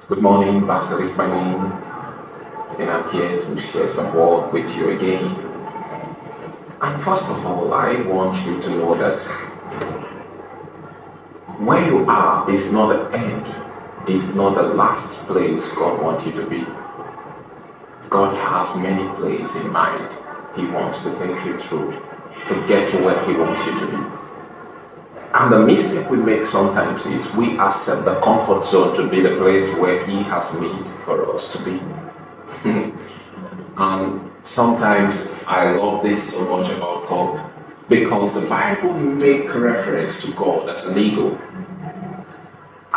Good morning, Pastor is my name, and I'm here to share some word with you again. And first of all, I want you to know that where you are is not the end, it's not the last place God wants you to be. God has many places in mind He wants to take you through to get to where He wants you to be. And the mistake we make sometimes is we accept the comfort zone to be the place where He has made for us to be. And sometimes I love this so much about God because the Bible makes reference to God as an eagle.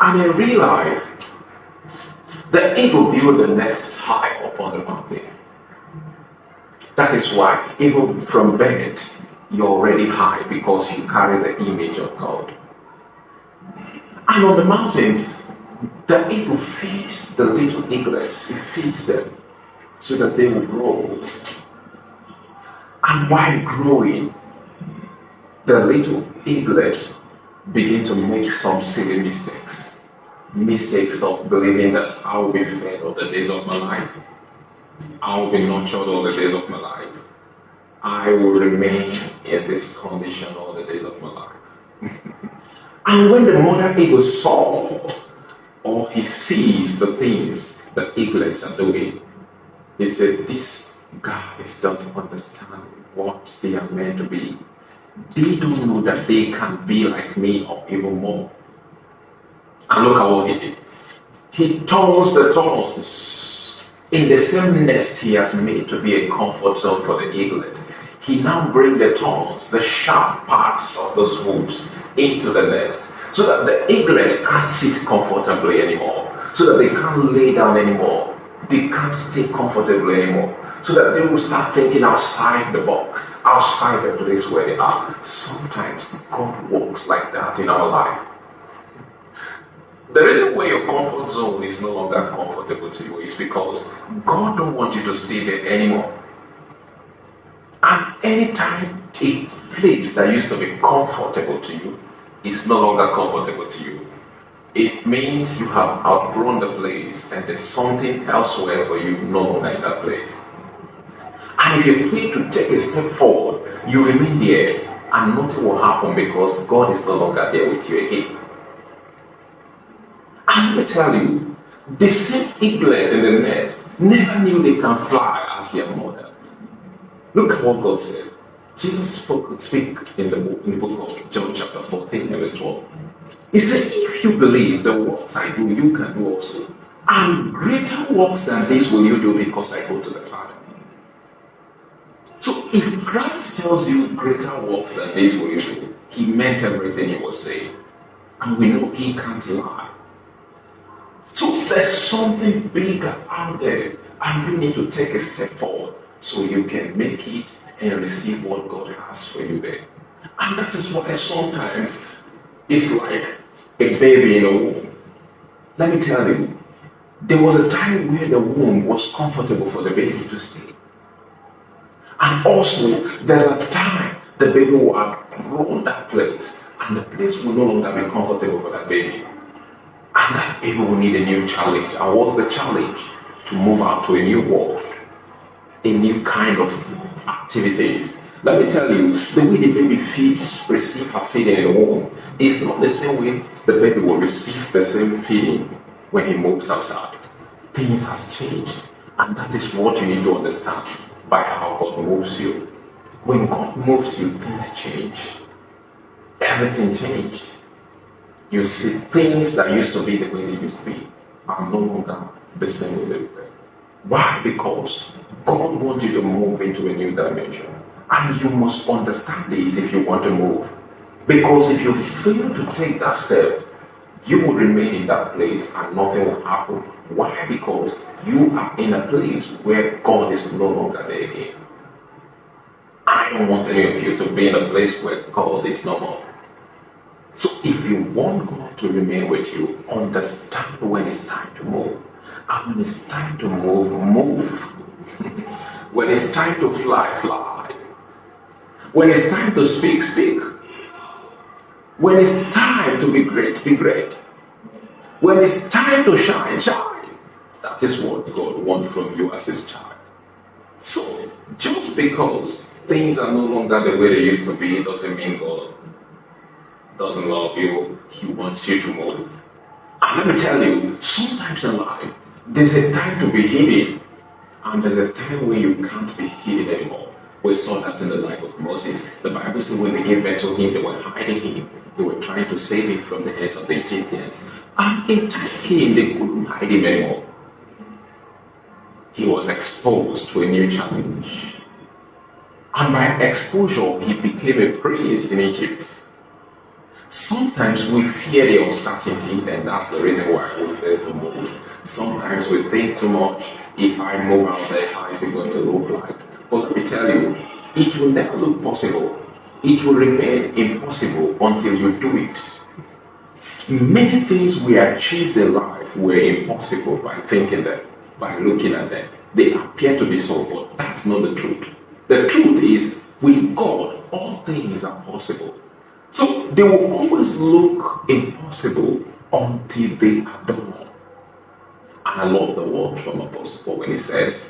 And in real life, the eagle builds a nest high up on the mountain. That is why even from birth, you're already high because you carry the image of God. And on the mountain, the eagle feeds the little eaglets. It feeds them so that they will grow. And while growing, the little eaglets begin to make some silly mistakes. Mistakes of believing that I will be fed all the days of my life. I will be nurtured all the days of my life. I will remain in this condition all the days of my life. And when the mother eagle saw or he sees the things the eaglets are doing, he said, these guys don't understand what they are meant to be. They don't know that they can be like me or even more. And look at what he did. He turns the thorns in the same nest he has made to be a comfort zone for the eaglet. He now brings the thorns, the sharp parts of those hoops into the nest so that the eaglet can't sit comfortably anymore, so that they can't lay down anymore. They can't stay comfortably anymore, so that they will start thinking outside the box, outside the place where they are. Sometimes God works like that in our life. The reason why your comfort zone is no longer comfortable to you is because God don't want you to stay there anymore. And anytime a place that used to be comfortable to you is no longer comfortable to you, it means you have outgrown the place and there's something elsewhere for you no longer in that place. And if you fail to take a step forward, you remain there and nothing will happen because God is no longer there with you again. And let me tell you, the same eaglet in the nest never knew they can fly as their mother. Look at what God said. Jesus speak in the book of John chapter 14 verse 12. He said, if you believe the works I do, you can do also. And greater works than this will you do because I go to the Father. So if Christ tells you greater works than this will you do, He meant everything He was saying. And we know He can't lie. So there's something bigger out there and you need to take a step forward so you can make it and receive what God has for you there. And that is why sometimes it's like a baby in a womb. Let me tell you, there was a time where the womb was comfortable for the baby to stay. And also, there's a time the baby will have grown that place, and the place will no longer be comfortable for that baby. And that baby will need a new challenge. And what's the challenge? To move out to a new world, a new kind of activities. Let me tell you, the way the baby receive her feeding in the womb is not the same way the baby will receive the same feeding when he moves outside. Things has changed, and that is what you need to understand by how God moves you. When God moves you, things change. Everything changed. You see, things that used to be the way they used to be are no longer the same way they were. Why? Because God wants you to move into a new dimension. And you must understand this if you want to move. Because if you fail to take that step, you will remain in that place and nothing will happen. Why? Because you are in a place where God is no longer there again. I don't want any of you to be in a place where God is no more. So if you want God to remain with you, understand when it's time to move. And when it's time to move, move. When it's time to fly, fly. When it's time to speak, speak. When it's time to be great, be great. When it's time to shine, shine. That is what God wants from you as his child. So, just because things are no longer the way they used to be, doesn't mean God doesn't love you. He wants you to move. And let me tell you, sometimes in life, there's a time to be hidden, and there's a time where you can't be hidden anymore. We saw that in the life of Moses. The Bible says when they gave birth to him, they were hiding him. They were trying to save him from the hands of the Egyptians. And a time came, they couldn't hide him anymore. He was exposed to a new challenge. And by exposure, he became a prince in Egypt. Sometimes we fear the uncertainty, and that's the reason why we fail to move. Sometimes we think too much. If I move out there, how is it going to look like? But let me tell you, it will never look possible. It will remain impossible until you do it. Many things we achieved in life were impossible by thinking them, by looking at them. They appear to be so, but that's not the truth. The truth is, with God, all things are possible. So they will always look impossible until they are done. And I love the word from Apostle Paul when he said,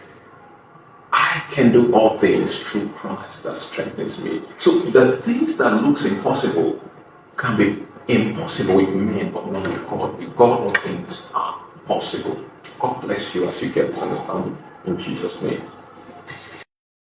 I can do all things through Christ that strengthens me. So the things that looks impossible can be impossible with men, but not with God. With God, all things are possible. God bless you as you get this understanding. In Jesus' name.